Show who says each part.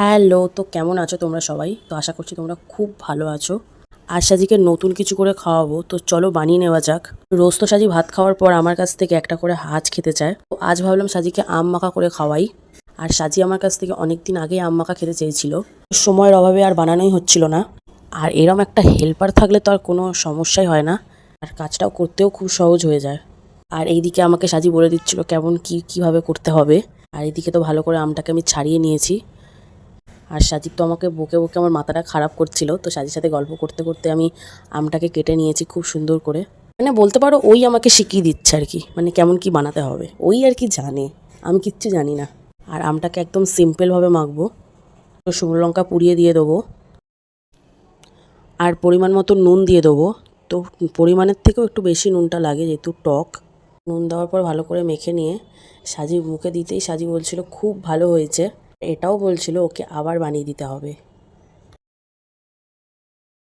Speaker 1: Hello, তো কেমন আছো তোমরা সবাই? তো আশা করছি তোমরা খুব ভালো আছো। আজ সাজিকে নতুন কিছু করে খাওয়াবো, তো চলো বানিয়ে নেওয়া যাক। রোজ তো সাজি ভাত খাওয়ার পর আমার কাছ থেকে একটা করে আজ খেতে চায়। তো আজ ভাবলাম সাজিকে আম মাখা করে খাওয়াই। আর সাজি আমার কাছ থেকে অনেক দিন আগেই আম মাখা খেতে চেয়েছিল, সময়ের অভাবে আর বানানোই হচ্ছিল না। আর এরম একটা হেল্পার থাকলে তো আর কোনো সমস্যাই হয় না, আর কাজটাও করতেও খুব সহজ হয়ে যায়। আর এইদিকে আমাকে সাজি বলে দিচ্ছিল কেমন কীভাবে করতে হবে। আর এইদিকে তো ভালো করে আমটাকে আমি ছাড়িয়ে নিয়েছি। আর সাজিদ তো আমাকে বকে বকে আমার মাথাটা খারাপ করছিল, তো সাজির সাথে গল্প করতে করতে আমি আমটাকে কেটে নিয়েছি খুব সুন্দর করে। মানে বলতে পারো ওই আমাকে শিখিয়ে দিচ্ছে আর কি, মানে কেমন কি বানাতে হবে ওই আর কি জানে, আমি কিচ্ছু জানি না। আর আমটাকে একদম সিম্পলভাবে মাখবো। তো শুকনো লঙ্কা পুড়িয়ে দিয়ে দেবো, আর পরিমাণ মতো নুন দিয়ে দেবো। তো পরিমাণের থেকেও একটু বেশি নুনটা লাগে যেহেতু টক। নুন দেওয়ার পর ভালো করে মেখে নিয়ে সাজি মুখে দিতেই সাজি বলছিল খুব ভালো হয়েছে। এটাও বলছিল ওকে আবার বানিয়ে দিতে হবে।